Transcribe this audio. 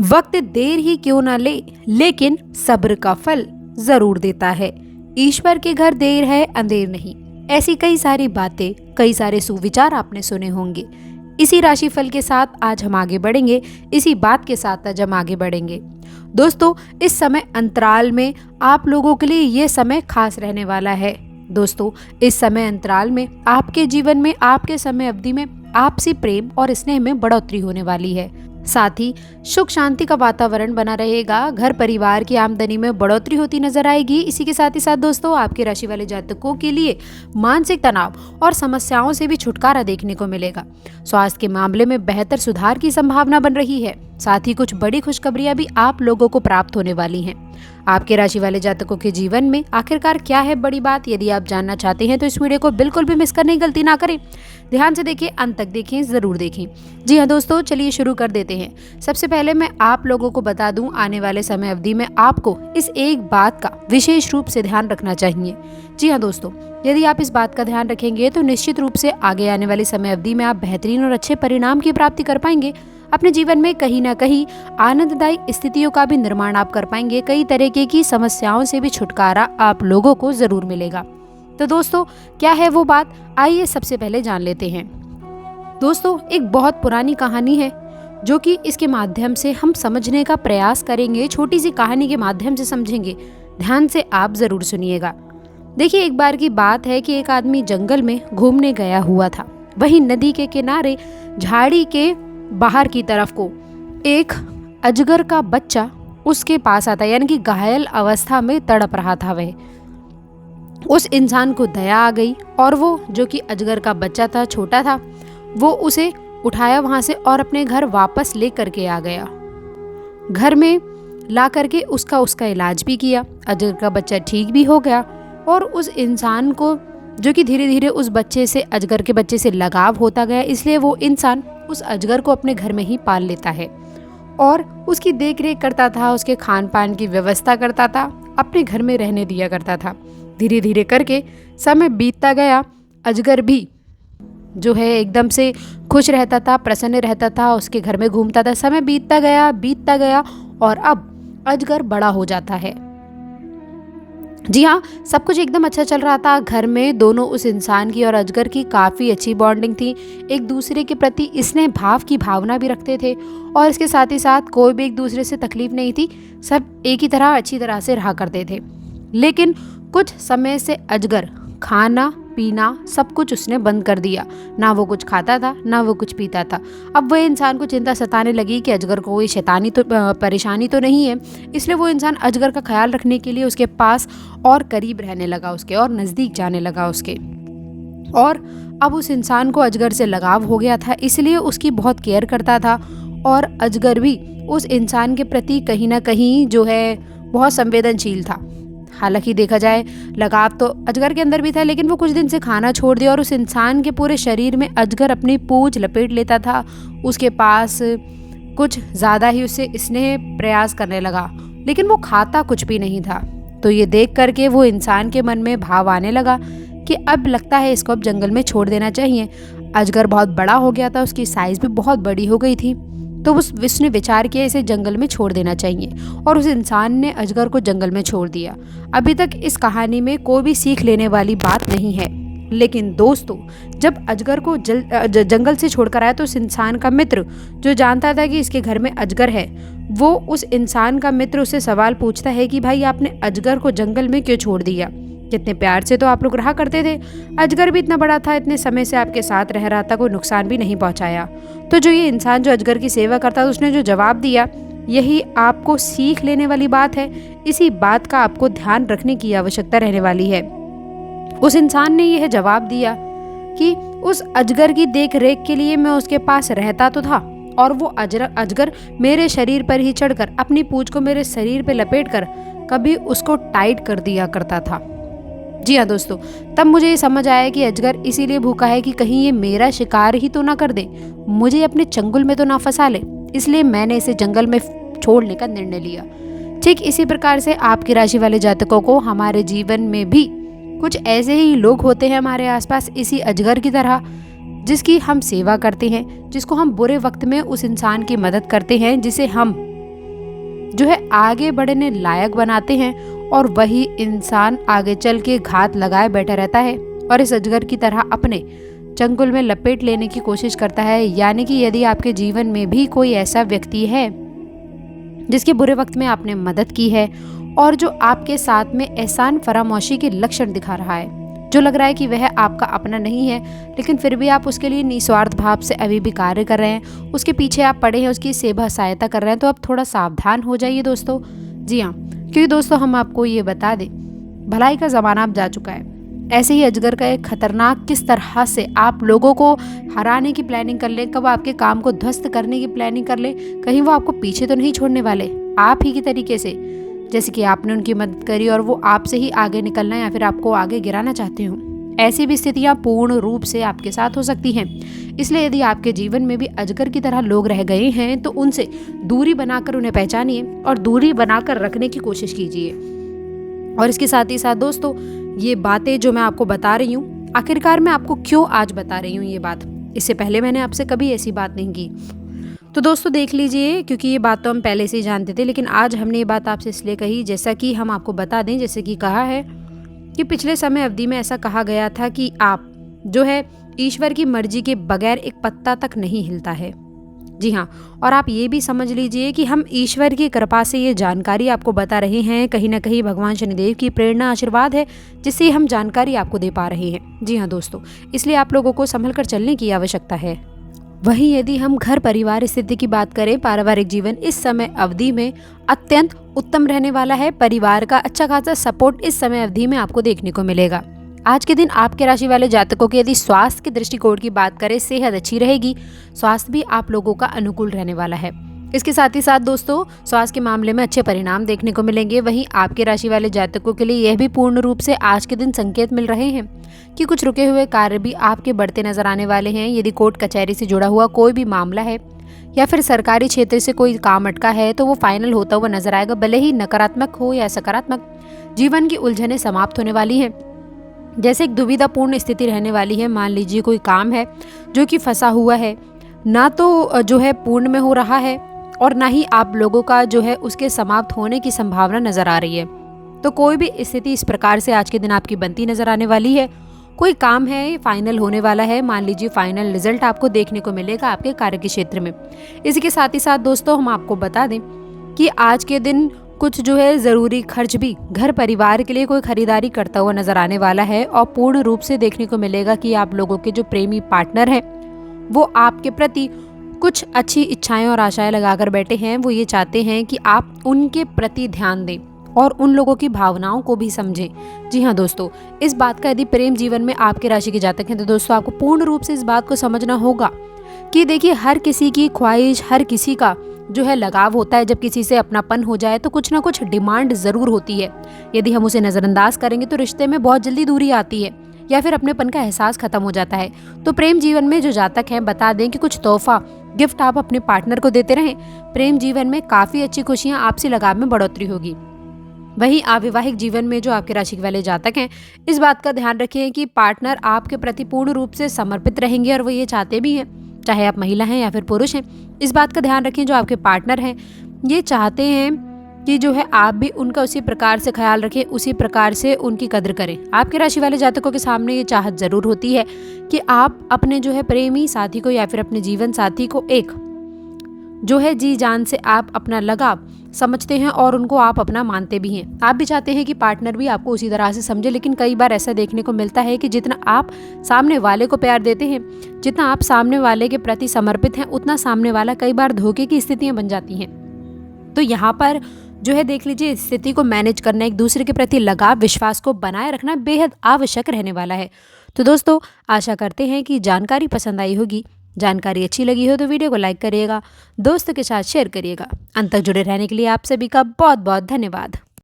वक्त देर ही क्यों ना ले, लेकिन सब्र का फल जरूर देता है। ईश्वर के घर देर है अंधेर नहीं। ऐसी कई सारी बातें, कई सारे सुविचार आपने सुने होंगे। इसी राशिफल के साथ आज हम आगे बढ़ेंगे, इसी बात के साथ आज हम आगे बढ़ेंगे। दोस्तों, इस समय अंतराल में आप लोगों के लिए ये समय खास रहने वाला है। दोस्तों, इस समय अंतराल में आपके जीवन में, आपके समय अवधि में आपसी प्रेम और स्नेह में बढ़ोतरी होने वाली है। साथ ही सुख शांति का वातावरण बना रहेगा। घर परिवार की आमदनी में बढ़ोतरी होती नजर आएगी। इसी के साथ ही साथ दोस्तों, आपकी राशि वाले जातकों के लिए मानसिक तनाव और समस्याओं से भी छुटकारा देखने को मिलेगा। स्वास्थ्य के मामले में बेहतर सुधार की संभावना बन रही है। साथ ही कुछ बड़ी खुशखबरियां भी आप लोगों को प्राप्त होने वाली हैं। आपके राशि वाले जातकों के जीवन में आखिरकार क्या है बड़ी बात, यदि आप जानना चाहते हैं तो इस वीडियो को बिल्कुल भी मिस करने की गलती ना करें। ध्यान से देखें, अंत तक देखें, जरूर देखें। जी हाँ दोस्तों, चलिए शुरू कर देते हैं। सबसे पहले मैं आप लोगों को बता दूं, आने वाले समय अवधि में आपको इस एक बात का विशेष रूप से ध्यान रखना चाहिए। जी हाँ दोस्तों, यदि आप इस बात का ध्यान रखेंगे तो निश्चित रूप से आगे आने वाली समय अवधि में आप बेहतरीन और अच्छे परिणाम की प्राप्ति कर पाएंगे। अपने जीवन में कहीं ना कहीं आनंददायी स्थितियों का भी निर्माण आप कर पाएंगे। कई तरीके की समस्याओं से भी छुटकारा आप लोगों को जरूर मिलेगा। तो दोस्तों, क्या है वो बात, आइए सबसे पहले जान लेते हैं। दोस्तों, एक बहुत पुरानी कहानी है जो कि इसके माध्यम से हम समझने का प्रयास करेंगे। छोटी सी कहानी के माध्यम से समझेंगे। ध्यान से आप जरूर सुनिएगा। देखिए, एक बार की बात है कि एक आदमी जंगल में घूमने गया हुआ था। वहीं नदी के किनारे झाड़ी के बाहर की तरफ को एक अजगर का बच्चा उसके पास आता, यानी कि घायल अवस्था में तड़प रहा था। वह उस इंसान को दया आ गई और वो, जो कि अजगर का बच्चा था, छोटा था, वो उसे उठाया वहां से और अपने घर वापस ले करके आ गया। घर में ला करके उसका इलाज भी किया। अजगर का बच्चा ठीक भी हो गया और उस इंसान को, जो कि धीरे धीरे उस बच्चे से, अजगर के बच्चे से लगाव होता गया, इसलिए वो इंसान उस अजगर को अपने घर में ही पाल लेता है और उसकी देख रेख करता था, उसके खान पान की व्यवस्था करता था, अपने घर में रहने दिया करता था। धीरे धीरे करके समय बीतता गया। अजगर भी जो है एकदम से खुश रहता था, प्रसन्न रहता था, उसके घर में घूमता था। समय बीतता गया और अब अजगर बड़ा हो जाता है। जी हाँ, सब कुछ एकदम अच्छा चल रहा था। घर में दोनों, उस इंसान की और अजगर की, काफ़ी अच्छी बॉन्डिंग थी। एक दूसरे के प्रति स्नेह भाव की भावना भी रखते थे और इसके साथ ही साथ कोई भी एक दूसरे से तकलीफ नहीं थी। सब एक ही तरह, अच्छी तरह से रहा करते थे। लेकिन कुछ समय से अजगर खाना पीना सब कुछ उसने बंद कर दिया। ना वो कुछ खाता था, ना वो कुछ पीता था। अब वह इंसान को चिंता सताने लगी कि अजगर को कोई शैतानी तो परेशानी तो नहीं है। इसलिए वो इंसान अजगर का ख्याल रखने के लिए उसके पास और करीब रहने लगा, उसके और नज़दीक जाने लगा उसके। और अब उस इंसान को अजगर से लगाव हो गया था, इसलिए उसकी बहुत केयर करता था। और अजगर भी उस इंसान के प्रति कहीं ना कहीं जो है बहुत संवेदनशील था। हालांकि देखा जाए, लगाव तो अजगर के अंदर भी था, लेकिन वो कुछ दिन से खाना छोड़ दिया और उस इंसान के पूरे शरीर में अजगर अपनी पूंछ लपेट लेता था। उसके पास कुछ ज़्यादा ही उससे स्नेह प्रयास करने लगा, लेकिन वो खाता कुछ भी नहीं था। तो ये देख करके वो इंसान के मन में भाव आने लगा कि अब लगता है इसको अब जंगल में छोड़ देना चाहिए। अजगर बहुत बड़ा हो गया था, उसकी साइज़ भी बहुत बड़ी हो गई थी। तो उसने विचार किया इसे जंगल में छोड़ देना चाहिए और उस इंसान ने अजगर को जंगल में छोड़ दिया। अभी तक इस कहानी में कोई भी सीख लेने वाली बात नहीं है, लेकिन दोस्तों, जब अजगर को जंगल से छोड़कर आया तो उस इंसान का मित्र, जो जानता था कि इसके घर में अजगर है, वो उस इंसान का मित्र उससे सवाल पूछता है कि भाई, आपने अजगर को जंगल में क्यों छोड़ दिया? कितने प्यार से तो आप लोग रहा करते थे। अजगर भी इतना बड़ा था, इतने समय से आपके साथ रह रहा था, कोई नुकसान भी नहीं पहुंचाया। तो जो ये इंसान जो अजगर की सेवा करता था, उसने जो जवाब दिया, यही आपको सीख लेने वाली बात है। इसी बात का आपको ध्यान रखने की आवश्यकता रहने वाली है। उस इंसान ने यह जवाब दिया कि उस अजगर की देख रेख के लिए मैं उसके पास रहता तो था और वो अजगर मेरे शरीर पर ही चढ़कर अपनी पूंछ को मेरे शरीर पे लपेटकर कभी उसको टाइट कर दिया करता था। जी हाँ दोस्तों, तब मुझे ये समझ आया कि अजगर इसीलिए भूखा है कि कहीं ये मेरा शिकार ही तो ना कर दे, मुझे अपने चंगुल में तो ना फंसा ले, इसलिए मैंने इसे जंगल में छोड़ने का निर्णय लिया। ठीक इसी प्रकार से आपकी राशि वाले जातकों को हमारे जीवन में भी कुछ ऐसे ही लोग होते हैं हमारे आसपास, इसी अजगर की तरह, जिसकी हम सेवा करते हैं, जिसको हम बुरे वक्त में उस इंसान की मदद करते हैं, जिसे हम जो है आगे बढ़ने लायक बनाते हैं और वही इंसान आगे चल के घात लगाए बैठा रहता है और इस अजगर की तरह अपने चंगुल में लपेट लेने की कोशिश करता है। यानी कि यदि आपके जीवन में भी कोई ऐसा व्यक्ति है जिसके बुरे वक्त में आपने मदद की है और जो आपके साथ में एहसान फरामोशी के लक्षण दिखा रहा है, जो लग रहा है कि वह आपका अपना नहीं है, लेकिन फिर भी आप उसके लिए निस्वार्थ भाव से अभी भी कार्य कर रहे हैं, उसके पीछे आप पड़े हैं, उसकी सेवा सहायता कर रहे हैं, तो आप थोड़ा सावधान हो जाइए दोस्तों। जी हाँ, क्योंकि दोस्तों हम आपको ये बता दें, भलाई का ज़माना अब जा चुका है। ऐसे ही अजगर का एक खतरनाक किस तरह से आप लोगों को हराने की प्लानिंग कर लें, कब आपके काम को ध्वस्त करने की प्लानिंग कर लें, कहीं वो आपको पीछे तो नहीं छोड़ने वाले, आप ही की तरीके से जैसे कि आपने उनकी मदद करी और वो आपसे ही आगे निकलना या फिर आपको आगे गिराना चाहते हो। ऐसी भी स्थितियां पूर्ण रूप से आपके साथ हो सकती हैं। इसलिए यदि आपके जीवन में भी अजगर की तरह लोग रह गए हैं तो उनसे दूरी बनाकर उन्हें पहचानिए और दूरी बनाकर रखने की कोशिश कीजिए। और इसके साथ ही साथ दोस्तों, ये बातें जो मैं आपको बता रही हूँ, आखिरकार मैं आपको क्यों आज बता रही हूँ ये बात, इससे पहले मैंने आपसे कभी ऐसी बात नहीं की। तो दोस्तों देख लीजिए, क्योंकि ये बात तो हम पहले से ही जानते थे, लेकिन आज हमने ये बात आपसे इसलिए कही जैसा कि हम आपको बता दें, जैसे कि कहा है कि पिछले समय अवधि में ऐसा कहा गया था कि आप जो है ईश्वर की मर्जी के बगैर एक पत्ता तक नहीं हिलता है। जी हाँ, और आप ये भी समझ लीजिए कि हम ईश्वर की कृपा से ये जानकारी आपको बता रहे हैं, कहीं ना कहीं भगवान शनिदेव की प्रेरणा आशीर्वाद है जिससे हम जानकारी आपको दे पा रहे हैं। जी हाँ दोस्तों, इसलिए आप लोगों को संभल कर चलने की आवश्यकता है। वहीं यदि हम घर परिवार स्थिति की बात करें, पारिवारिक जीवन इस समय अवधि में अत्यंत उत्तम रहने वाला है। परिवार का अच्छा खासा सपोर्ट इस समय अवधि में आपको देखने को मिलेगा। आज के दिन आपके राशि वाले जातकों की यदि स्वास्थ्य के दृष्टिकोण की बात करें, सेहत अच्छी रहेगी, स्वास्थ्य भी आप लोगों का अनुकूल रहने वाला है। इसके साथ ही साथ दोस्तों, स्वास्थ्य के मामले में अच्छे परिणाम देखने को मिलेंगे। वहीं आपके राशि वाले जातकों के लिए यह भी पूर्ण रूप से आज के दिन संकेत मिल रहे हैं कि कुछ रुके हुए कार्य भी आपके बढ़ते नजर आने वाले हैं। यदि कोर्ट कचहरी से जुड़ा हुआ कोई भी मामला है या फिर सरकारी क्षेत्र से कोई काम अटका है तो वो फाइनल होता हुआ नजर आएगा, भले ही नकारात्मक हो या सकारात्मक। जीवन की उलझनें समाप्त होने वाली हैं। जैसे एक दुविधापूर्ण स्थिति रहने वाली है। मान लीजिए कोई काम है जो कि फंसा हुआ है, ना तो जो है पूर्ण में हो रहा है और ना ही आप लोगों का जो है उसके समाप्त होने की संभावना नजर आ रही है। तो कोई भी स्थिति इस प्रकार से आज के दिन आपकी बनती नजर आने वाली है। कोई काम है फाइनल होने वाला है, मान लीजिए फाइनल रिजल्ट आपको देखने को मिलेगा आपके कार्य के क्षेत्र में। इसी के साथ ही साथ दोस्तों, हम आपको बता दें कि आज के दिन कुछ जो है ज़रूरी खर्च भी घर परिवार के लिए कोई खरीदारी करता हुआ नजर आने वाला है और पूर्ण रूप से देखने को मिलेगा कि आप लोगों के जो प्रेमी पार्टनर हैं वो आपके प्रति कुछ अच्छी इच्छाएं और आशाएं लगाकर बैठे हैं। वो ये चाहते हैं कि आप उनके प्रति ध्यान दें और उन लोगों की भावनाओं को भी समझें। जी हाँ दोस्तों, इस बात का यदि प्रेम जीवन में आपके राशि के जातक हैं तो दोस्तों आपको पूर्ण रूप से इस बात को समझना होगा कि देखिए, हर किसी की ख्वाहिश, हर किसी का जो है लगाव होता है। जब किसी से अपनापन हो जाए तो कुछ ना कुछ डिमांड ज़रूर होती है। यदि हम उसे नज़रअंदाज करेंगे तो रिश्ते में बहुत जल्दी दूरी आती है या फिर अपनेपन का एहसास खत्म हो जाता है। तो प्रेम जीवन में जो जातक हैं, बता दें कि कुछ तोहफा गिफ्ट आप अपने पार्टनर को देते रहें। प्रेम जीवन में काफ़ी अच्छी खुशियाँ, आपसी लगाव में बढ़ोतरी होगी। वहीं अविवाहिक जीवन में जो आपके राशि वाले जातक हैं, इस बात का ध्यान रखिए कि पार्टनर आपके प्रति पूर्ण रूप से समर्पित रहेंगे और वो ये चाहते भी हैं, चाहे आप महिला हैं या फिर पुरुष हैं। इस बात का ध्यान रखें, जो आपके पार्टनर हैं ये चाहते हैं कि जो है आप भी उनका उसी प्रकार से ख्याल रखें, उसी प्रकार से उनकी कद्र करें। आपके राशि वाले जातकों के सामने ये चाहत ज़रूर होती है कि आप अपने जो है प्रेमी साथी को या फिर अपने जीवन साथी को एक जो है जी जान से आप अपना लगाव समझते हैं और उनको आप अपना मानते भी हैं। आप भी चाहते हैं कि पार्टनर भी आपको उसी तरह से समझे, लेकिन कई बार ऐसा देखने को मिलता है कि जितना आप सामने वाले को प्यार देते हैं, जितना आप सामने वाले के प्रति समर्पित हैं, उतना सामने वाला कई बार धोखे की स्थितियां बन जाती हैं। तो यहाँ पर जो है देख लीजिए, स्थिति को मैनेज करना, एक दूसरे के प्रति लगाव, विश्वास को बनाए रखना बेहद आवश्यक रहने वाला है। तो दोस्तों, आशा करते हैं कि जानकारी पसंद आई होगी। जानकारी अच्छी लगी हो तो वीडियो को लाइक करिएगा, दोस्तों के साथ शेयर करिएगा। अंत तक जुड़े रहने के लिए आप सभी का बहुत बहुत धन्यवाद।